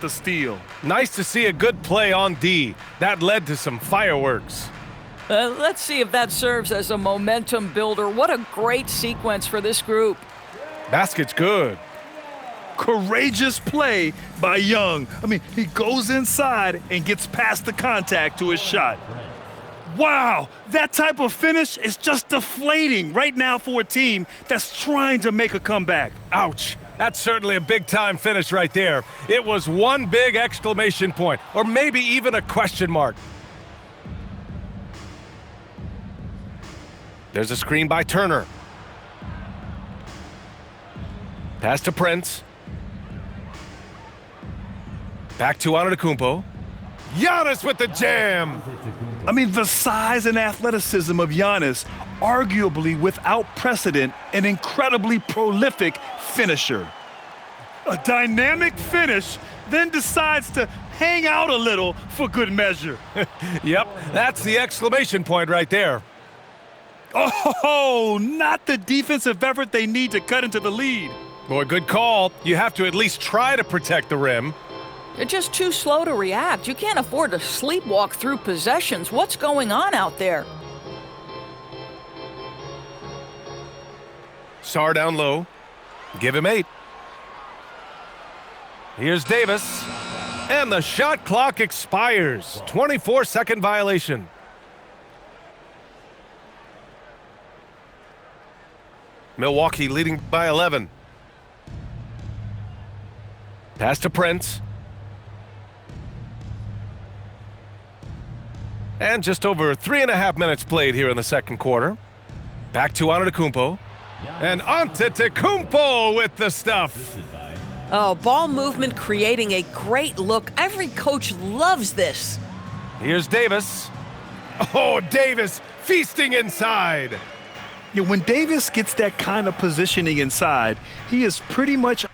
the steal. Nice to see a good play on D. That led to some fireworks. Let's see if that serves as a momentum builder. What a great sequence for this group. Basket's good. Courageous play by Young. I mean, he goes inside and gets past the contact to his shot. Wow, that type of finish is just deflating right now for a team that's trying to make a comeback. Ouch. That's certainly a big-time finish right there. It was one big exclamation point, or maybe even a question mark. There's a screen by Turner. Pass to Prince. Back to Antetokounmpo. Giannis with the jam. I mean, the size and athleticism of Giannis, arguably without precedent, an incredibly prolific finisher. A dynamic finish, then decides to hang out a little for good measure. Yep, that's the exclamation point right there. Oh, not the defensive effort they need to cut into the lead. Boy, good call. You have to at least try to protect the rim. They're just too slow to react. You can't afford to sleepwalk through possessions. What's going on out there? Sarr down low. Give him 8. Here's Davis. And the shot clock expires. 24-second violation. Milwaukee leading by 11. Pass to Prince. And just over 3.5 minutes played here in the second quarter. Back to Antetokounmpo. And Antetokounmpo with the stuff. Oh, ball movement creating a great look. Every coach loves this. Here's Davis. Oh, Davis feasting inside. Yeah, when Davis gets that kind of positioning inside, he is pretty much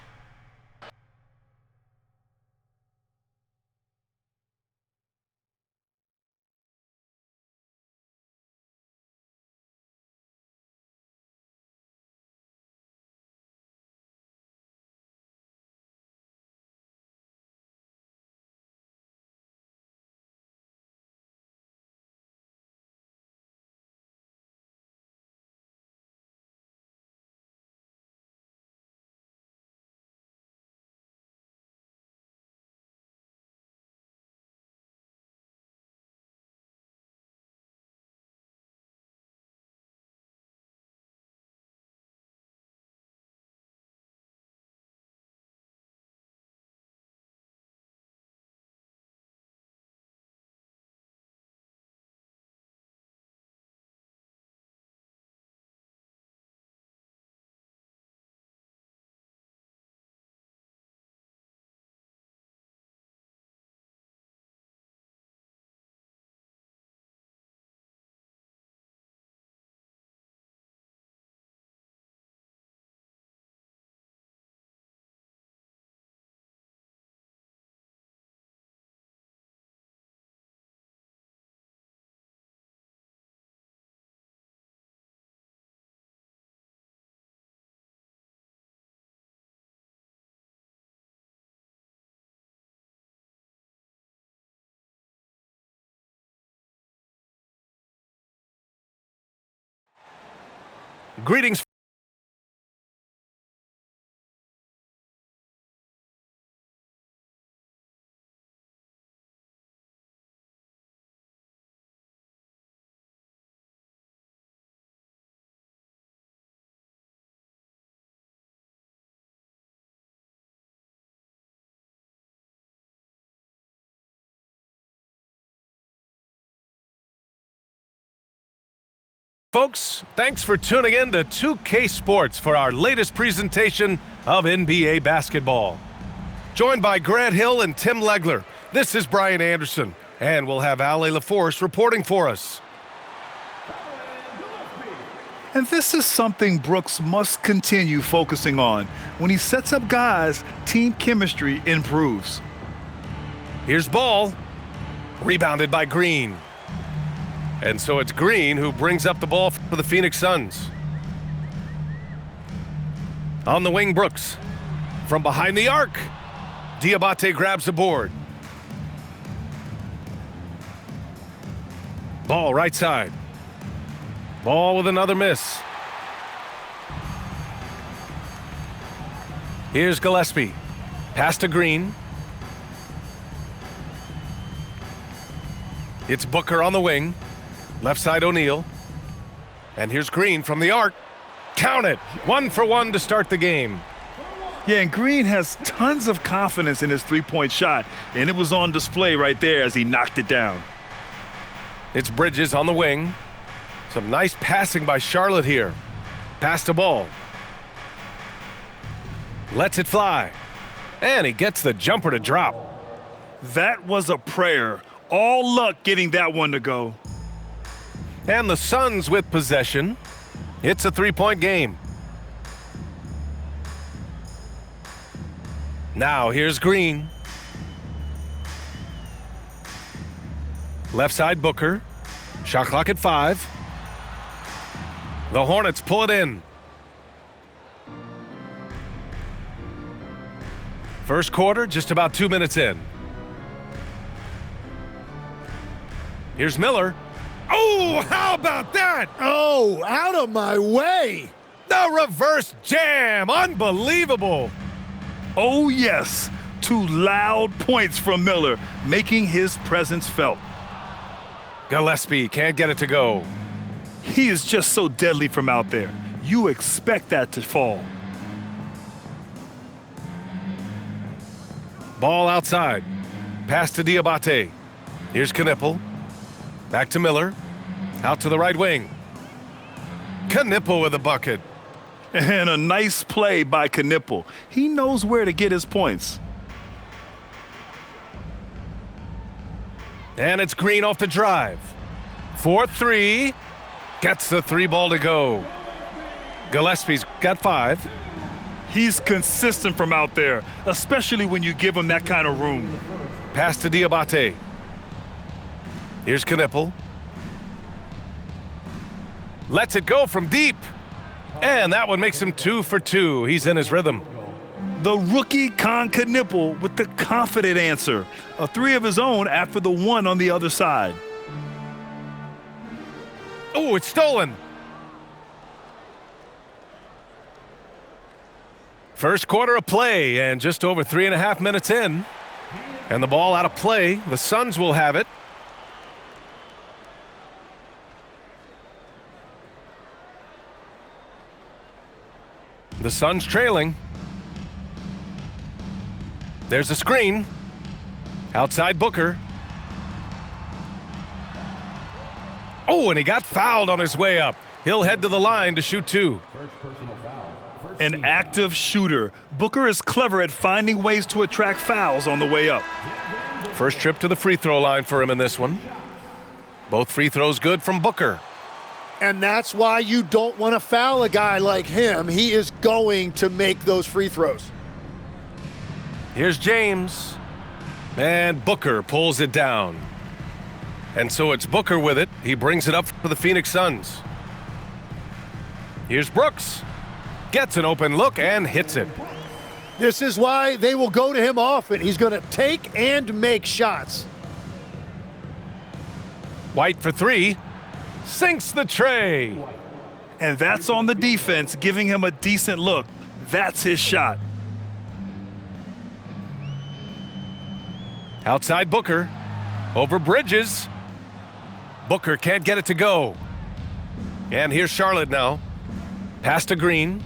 Greetings. Folks, thanks for tuning in to 2K Sports for our latest presentation of NBA basketball. Joined by Grant Hill and Tim Legler, this is Brian Anderson, and we'll have Ale LaForce reporting for us. And this is something Brooks must continue focusing on. When he sets up guys, team chemistry improves. Here's Ball, rebounded by Green. And so it's Green who brings up the ball for the Phoenix Suns. On the wing, Brooks. From behind the arc. Diabate grabs the board. Ball right side. Ball with another miss. Here's Gillespie. Pass to Green. It's Booker on the wing. Left side O'Neal. And here's Green from the arc. Count it. 1 for 1 to start the game. Yeah, and Green has tons of confidence in his three-point shot, and it was on display right there as he knocked it down. It's Bridges on the wing. Some nice passing by Charlotte here. Pass the ball. Lets it fly. And he gets the jumper to drop. That was a prayer. All luck getting that one to go. And the Suns with possession. It's a three-point game. Now here's Green. Left side Booker. Shot clock at 5. The Hornets pull it in. First quarter, just about 2 minutes in. Here's Miller. Oh, how about that? Oh, out of my way! The reverse jam. Unbelievable. Oh, yes. 2 loud points from Miller, making his presence felt. Gillespie can't get it to go. He is just so deadly from out there. You expect that to fall. Ball outside. Pass to Diabate. Here's Knipple. Back to Miller. Out to the right wing. Knipple with a bucket. And a nice play by Knipple. He knows where to get his points. And it's Green off the drive. 4-3. Gets the 3 ball to go. Gillespie's got 5. He's consistent from out there, especially when you give him that kind of room. Pass to Diabate. Here's Knipple. Lets it go from deep. And that one makes him 2 for 2. He's in his rhythm. The rookie Con Knipple with the confident answer. A 3 of his own after the 1 on the other side. Oh, it's stolen. First quarter of play and just over 3.5 minutes in. And the ball out of play. The Suns will have it. The Suns trailing. There's a screen. Outside Booker. Oh, and he got fouled on his way up. He'll head to the line to shoot 2. An active shooter. Booker is clever at finding ways to attract fouls on the way up. First trip to the free throw line for him in this one. Both free throws good from Booker. And that's why you don't want to foul a guy like him. He is going to make those free throws. Here's James. And Booker pulls it down. And so it's Booker with it. He brings it up for the Phoenix Suns. Here's Brooks. Gets an open look and hits it. This is why they will go to him often. He's going to take and make shots. White for 3. Sinks the tray. And that's on the defense, giving him a decent look. That's his shot. Outside Booker. Over Bridges. Booker can't get it to go. And here's Charlotte now. Pass to Green.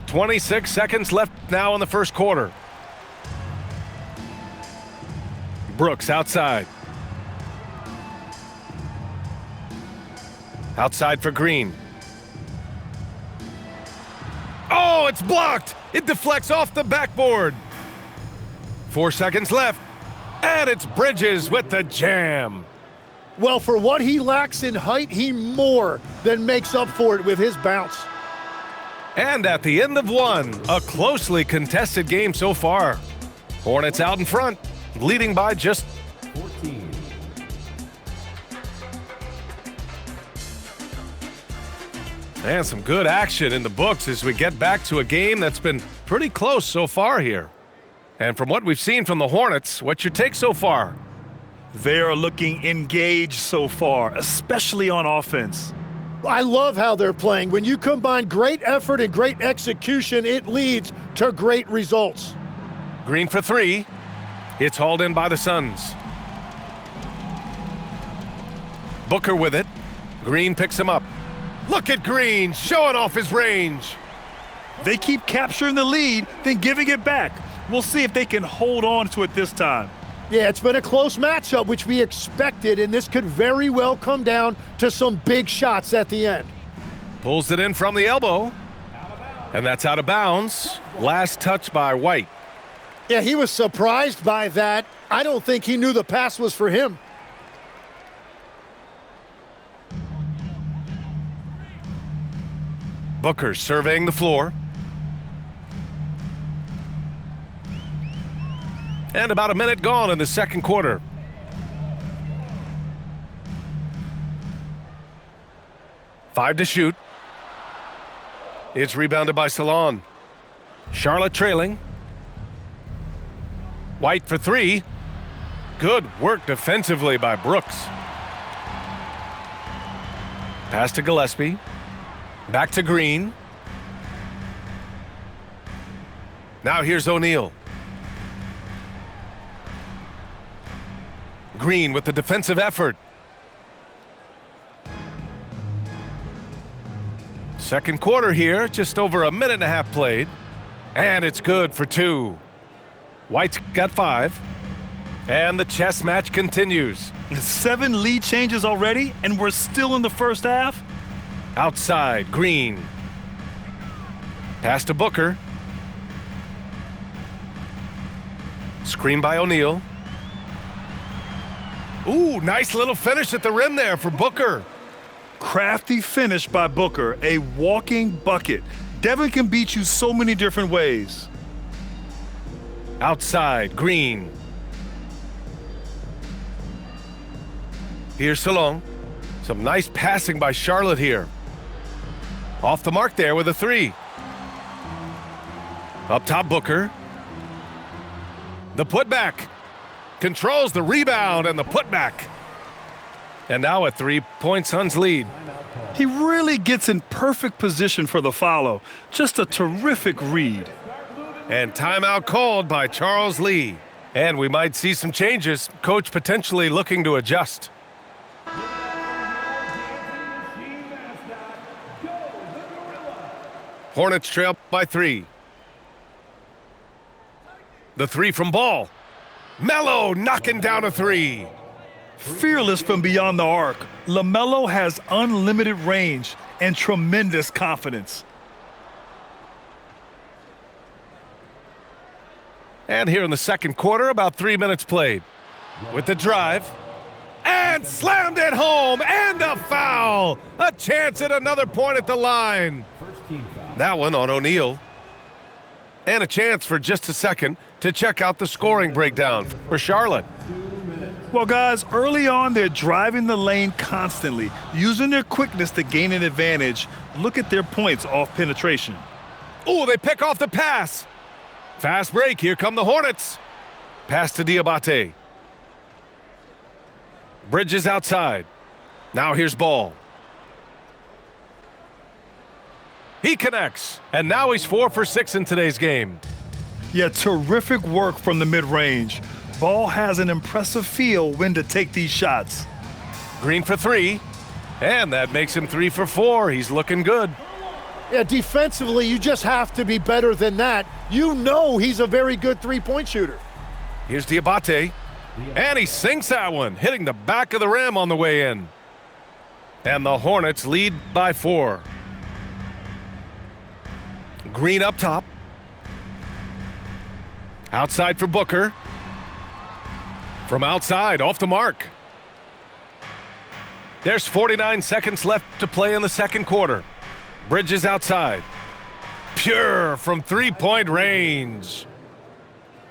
.26 seconds left now in the first quarter. Brooks outside. Outside for Green. Oh, it's blocked. It deflects off the backboard. 4 seconds left. And it's Bridges with the jam. Well, for what he lacks in height, he more than makes up for it with his bounce. And at the end of 1, a closely contested game so far. Hornets out in front, leading by just 14. And some good action in the books as we get back to a game that's been pretty close so far here. And from what we've seen from the Hornets, what's your take so far? They are looking engaged so far, especially on offense. I love how they're playing. When you combine great effort and great execution, it leads to great results. Green for three. It's hauled in by the Suns. Booker with it. Green picks him up. Look at Green showing off his range. They keep capturing the lead, then giving it back. We'll see if they can hold on to it this time. Yeah, it's been a close matchup, which we expected, and this could very well come down to some big shots at the end. Pulls it in from the elbow. And that's out of bounds. Last touch by White. Yeah, he was surprised by that. I don't think he knew the pass was for him. Booker surveying the floor. And about a minute gone in the second quarter. Five to shoot. It's rebounded by Salon. Charlotte trailing. White for three. Good work defensively by Brooks. Pass to Gillespie. Back to Green. Now here's O'Neal. Green with the defensive effort. Second quarter here, just over a minute and a half played. And it's good for two. White's got five. And the chess match continues. 7 lead changes already, and we're still in the first half? Outside, Green. Pass to Booker. Screen by O'Neal. Ooh, nice little finish at the rim there for Booker. Crafty finish by Booker, a walking bucket. Devin can beat you so many different ways. Outside, Green. Here's Salon. Some nice passing by Charlotte here. Off the mark there with a three. Up top, Booker. The putback. Controls the rebound and the putback. And now a 3-point Suns lead. He really gets in perfect position for the follow. Just a terrific read. And timeout called by Charles Lee. And we might see some changes. Coach potentially looking to adjust. Hornets trail by 3. The three from Ball. Melo knocking down a 3. Fearless from beyond the arc, LaMelo has unlimited range and tremendous confidence. And here in the second quarter, about 3 minutes played. With the drive. And slammed it home. And a foul. A chance at another point at the line. That one on O'Neal. And a chance for just a second to check out the scoring breakdown for Charlotte. Well, guys, early on, they're driving the lane constantly, using their quickness to gain an advantage. Look at their points off penetration. Oh, they pick off the pass. Fast break. Here come the Hornets. Pass to Diabate. Bridges outside. Now here's Ball. He connects, and now he's 4 for 6 in today's game. Yeah, terrific work from the mid-range. Ball has an impressive feel when to take these shots. Green for 3, and that makes him 3 for 4. He's looking good. Yeah, defensively, you just have to be better than that. You know he's a very good three-point shooter. Here's Diabate, and he sinks that one, hitting the back of the rim on the way in. And the Hornets lead by 4. Green up top. Outside for Booker. From outside, off the mark. There's 49 seconds left to play in the second quarter. Bridges outside. Pure from three-point range.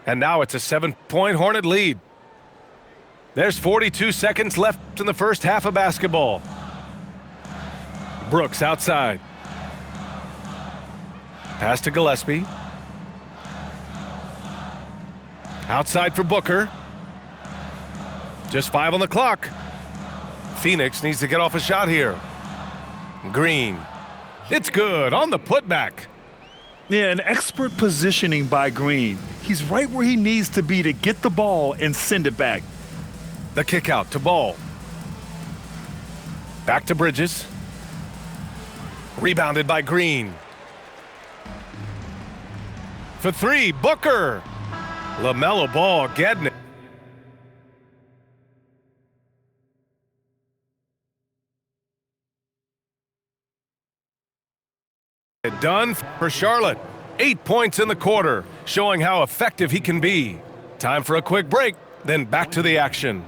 And now it's a 7-point Hornet lead. There's 42 seconds left in the first half of basketball. Brooks outside. Pass to Gillespie. Outside for Booker. Just 5 on the clock. Phoenix needs to get off a shot here. Green. It's good on the putback. Yeah, an expert positioning by Green. He's right where he needs to be to get the ball and send it back. The kick out to Ball. Back to Bridges. Rebounded by Green. For 3, Booker. LaMelo Ball getting it. Done for Charlotte. 8 points in the quarter, showing how effective he can be. Time for a quick break, then back to the action.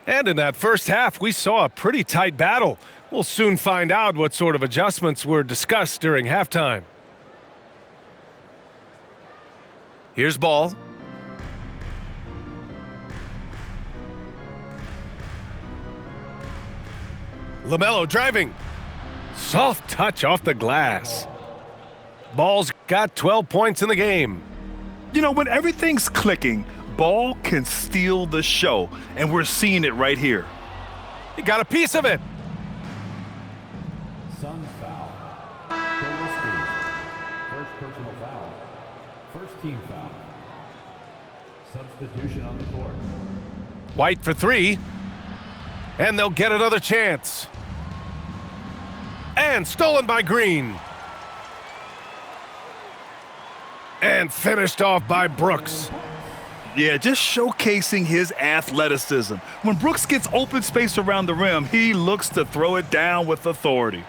And in that first half, we saw a pretty tight battle. We'll soon find out what sort of adjustments were discussed during halftime. Here's Ball. LaMelo driving. Soft touch off the glass. Ball's got 12 points in the game. You know, when everything's clicking, Ball can steal the show, and we're seeing it right here. He got a piece of it. Suns foul. Gillespie. First personal foul. First team foul. Substitution on the court. White for 3. And they'll get another chance. And stolen by Green. And finished off by Brooks. Yeah, just showcasing his athleticism. When Brooks gets open space around the rim, he looks to throw it down with authority.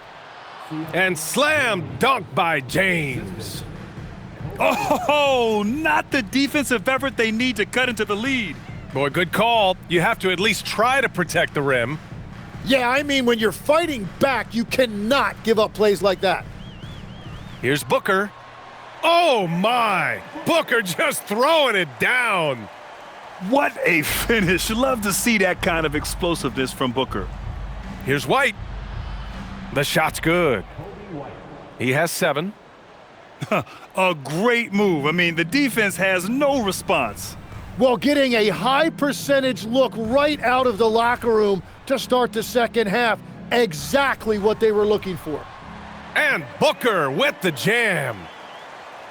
And slam dunk by James. Oh, not the defensive effort they need to cut into the lead. Boy, good call. You have to at least try to protect the rim. Yeah, I mean, when you're fighting back, you cannot give up plays like that. Here's Booker. Oh, my. Booker just throwing it down. What a finish. Love to see that kind of explosiveness from Booker. Here's White. The shot's good. He has 7. A great move. I mean, the defense has no response. Well, getting a high percentage look right out of the locker room to start the second half. Exactly what they were looking for. And Booker with the jam.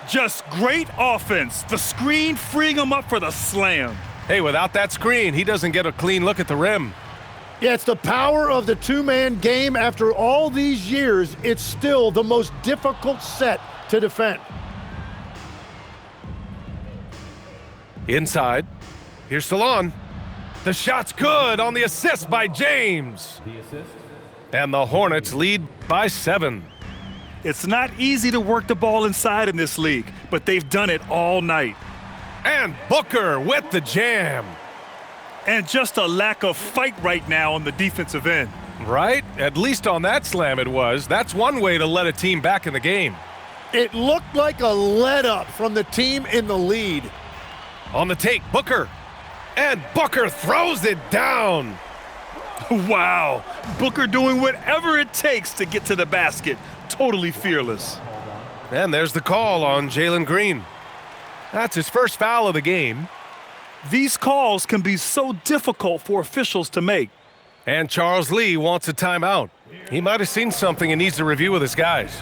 Just great offense. The screen freeing him up for the slam. Hey, without that screen, he doesn't get a clean look at the rim. Yeah, it's the power of the two-man game. After all these years, it's still the most difficult set to defend. Inside. Here's Salon. The shot's good on the assist by James. The assist. And the Hornets lead by 7. It's not easy to work the ball inside in this league, but they've done it all night. And Booker with the jam. And just a lack of fight right now on the defensive end. Right? At least on that slam it was. That's one way to let a team back in the game. It looked like a let-up from the team in the lead. On the take, Booker. And Booker throws it down. Wow. Booker doing whatever it takes to get to the basket. Totally fearless. And there's the call on Jalen Green. That's his first foul of the game. These calls can be so difficult for officials to make. And Charles Lee wants a timeout. He might have seen something and needs to review with his guys.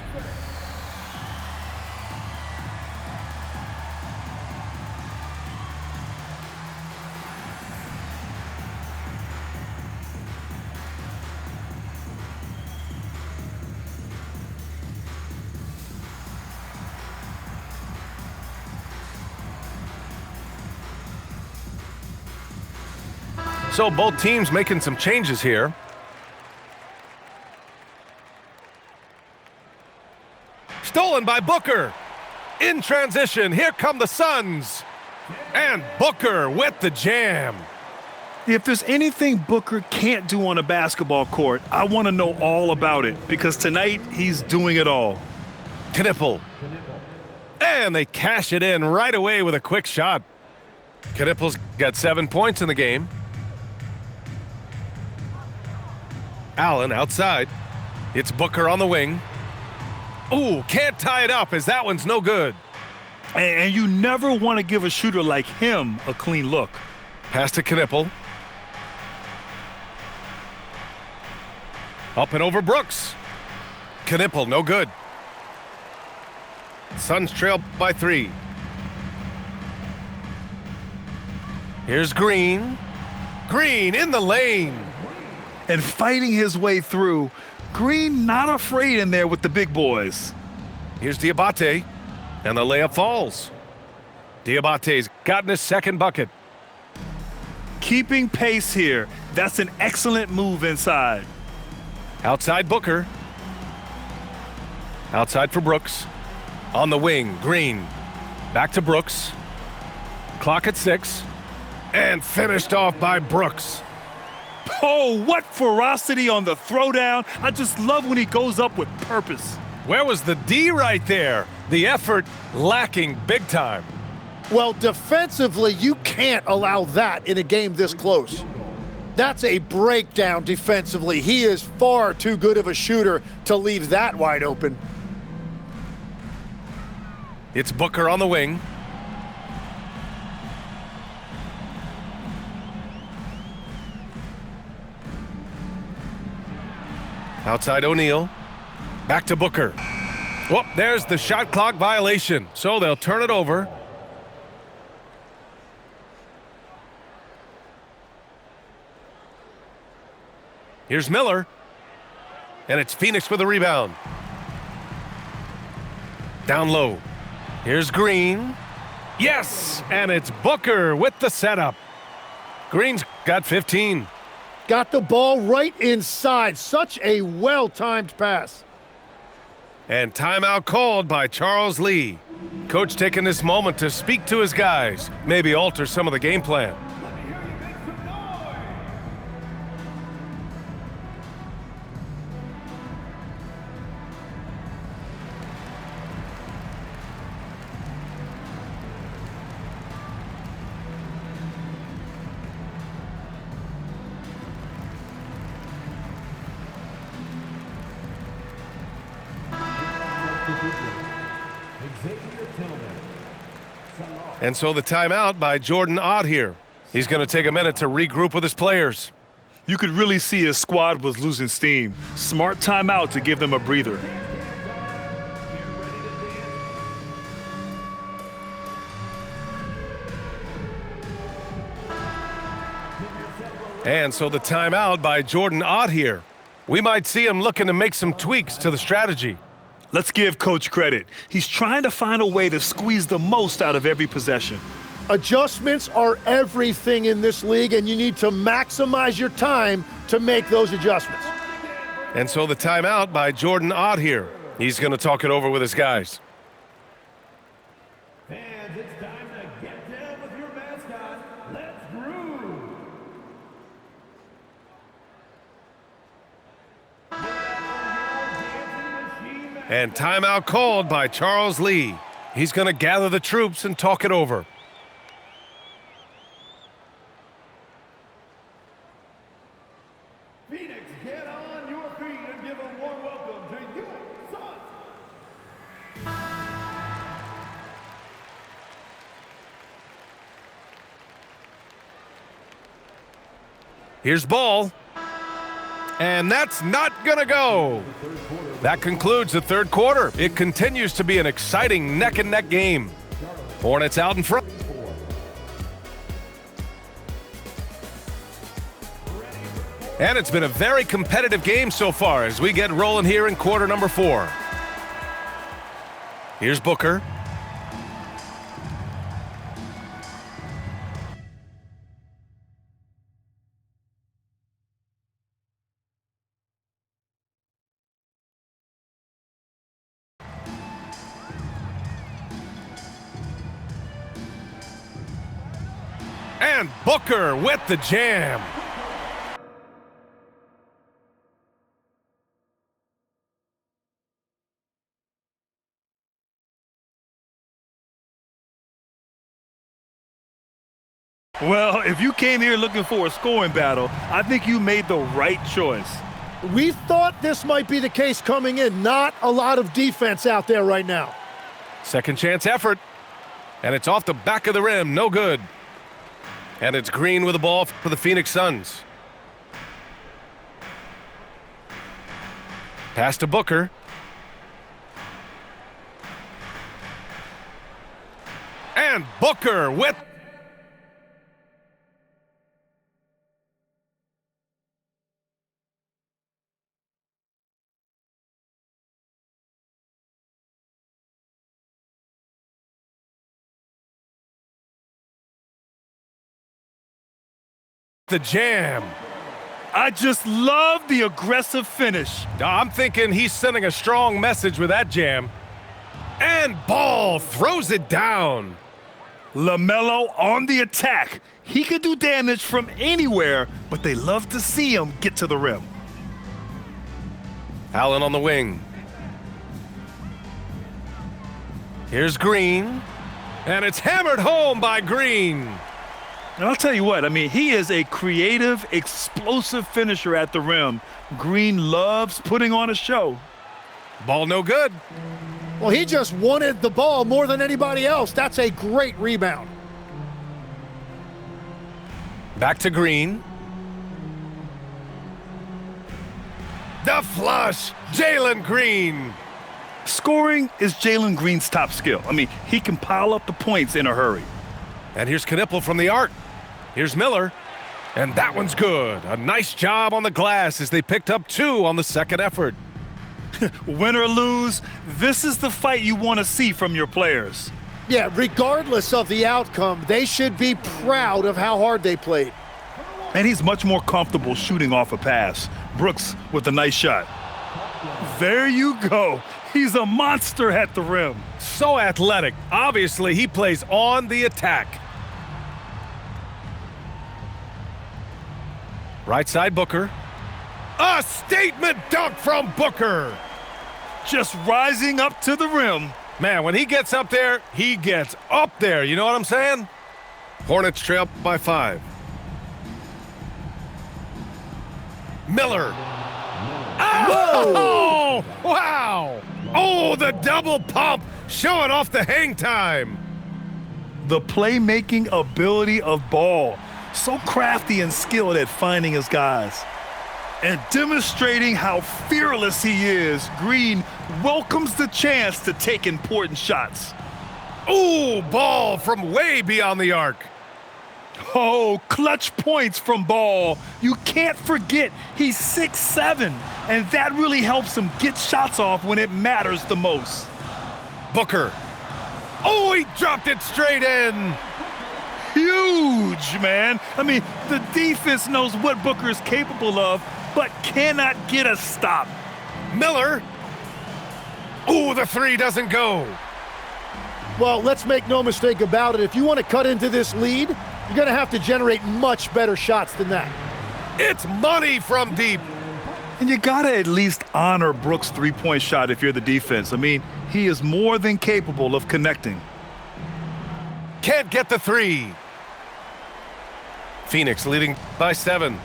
So both teams making some changes here. Stolen by Booker. In transition, here come the Suns. And Booker with the jam. If there's anything Booker can't do on a basketball court, I want to know all about it, because tonight he's doing it all. Knipple. And they cash it in right away with a quick shot. Knipple's got 7 points in the game. Allen outside. It's Booker on the wing. Ooh, can't tie it up as that one's no good. And you never want to give a shooter like him a clean look. Pass to Knipple. Up and over Brooks. Knipple, no good. Suns trail by 3. Here's Green. Green in the lane. And fighting his way through, Green not afraid in there with the big boys. Here's Diabate, and the layup falls. Diabate's gotten his second bucket. Keeping pace here. That's an excellent move inside. Outside Booker. Outside for Brooks. On the wing, Green. Back to Brooks. Clock at 6. And finished off by Brooks. Oh, what ferocity on the throwdown. I just love when he goes up with purpose. Where was the D right there? The effort lacking big time. Well, defensively, you can't allow that in a game this close. That's a breakdown defensively. He is far too good of a shooter to leave that wide open. It's Booker on the wing. Outside O'Neal. Back to Booker. Whoop, there's the shot clock violation. So they'll turn it over. Here's Miller. And it's Phoenix with the rebound. Down low. Here's Green. Yes! And it's Booker with the setup. Green's got 15. Got the ball right inside. Such a well-timed pass. And timeout called by Charles Lee. Coach taking this moment to speak to his guys, maybe alter some of the game plan. And so the timeout by Jordan Ott here. He's going to take a minute to regroup with his players. You could really see his squad was losing steam. Smart timeout to give them a breather. And so the timeout by Jordan Ott here. We might see him looking to make some tweaks to the strategy. Let's give Coach credit. He's trying to find a way to squeeze the most out of every possession. Adjustments are everything in this league, and you need to maximize your time to make those adjustments. And so the timeout by Jordan Ott here. He's going to talk it over with his guys. Fans, it's time to get down with your mascot. Let's groove. And timeout called by Charles Lee. He's going to gather the troops and talk it over. Phoenix, get on your feet and give a warm welcome to your Suns. Here's ball. And that's not going to go. That concludes the third quarter. It continues to be an exciting neck-and-neck game. Hornets out in front. And it's been a very competitive game so far as we get rolling here in quarter number 4. Here's Booker. And Booker with the jam. Well, if you came here looking for a scoring battle, I think you made the right choice. We thought this might be the case coming in. Not a lot of defense out there right now. Second chance effort. And it's off the back of the rim. No good. And it's Green with the ball for the Phoenix Suns. Pass to Booker. And Booker with the jam. I just love the aggressive finish. I'm thinking he's sending a strong message with that jam. And Ball throws it down. LaMelo on the attack. He could do damage from anywhere, but they love to see him get to the rim. Allen on the wing. Here's Green. And it's hammered home by Green. And I'll tell you what, I mean, he is a creative, explosive finisher at the rim. Green loves putting on a show. Ball no good. Well, he just wanted the ball more than anybody else. That's a great rebound. Back to Green. The flush, Jalen Green. Scoring is Jalen Green's top skill. I mean, he can pile up the points in a hurry. And here's Knipple from the arc. Here's Miller. And that one's good. A nice job on the glass as they picked up 2 on the second effort. Win or lose, this is the fight you want to see from your players. Yeah, regardless of the outcome, they should be proud of how hard they played. And he's much more comfortable shooting off a pass. Brooks with a nice shot. There you go. He's a monster at the rim. So athletic. Obviously, he plays on the attack. Right side Booker. A statement dunk from Booker. Just rising up to the rim. Man, when he gets up there, he gets up there. You know what I'm saying? Hornets trail by 5. Miller. Oh, wow. Oh, the double pump, showing off the hang time. The playmaking ability of Ball. So crafty and skilled at finding his guys. And demonstrating how fearless he is, Green welcomes the chance to take important shots. Ooh, Ball from way beyond the arc. Oh, clutch points from Ball. You can't forget he's 6'7", and that really helps him get shots off when it matters the most. Booker. Oh, he dropped it straight in. Huge, man. I mean, the defense knows what Booker is capable of, but cannot get a stop. Miller. Ooh, the 3 doesn't go. Well, let's make no mistake about it. If you want to cut into this lead, you're going to have to generate much better shots than that. It's money from deep. And you got to at least honor Brooks' three-point shot if you're the defense. I mean, he is more than capable of connecting. Can't get the 3. Phoenix leading by 7.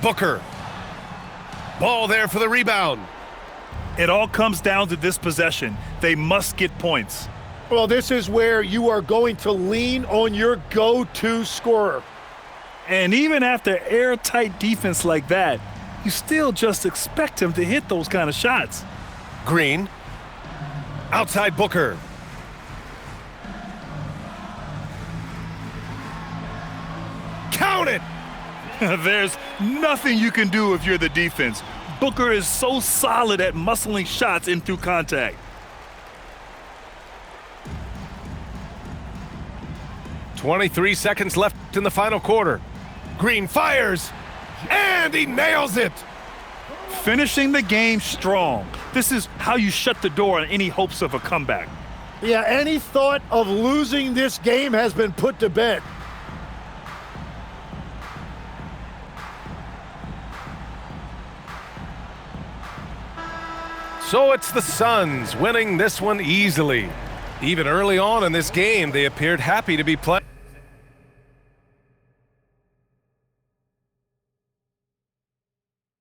Booker. Ball there for the rebound. It all comes down to this possession. They must get points. Well, this is where you are going to lean on your go-to scorer. And even after airtight defense like that, you still just expect him to hit those kind of shots. Green. Outside Booker. Count it! There's nothing you can do if you're the defense. Booker is so solid at muscling shots in through contact. 23 seconds left in the final quarter. Green fires, and he nails it. Finishing the game strong. This is how you shut the door on any hopes of a comeback. Yeah, any thought of losing this game has been put to bed. So it's the Suns winning this one easily. Even early on in this game, they appeared happy to be playing.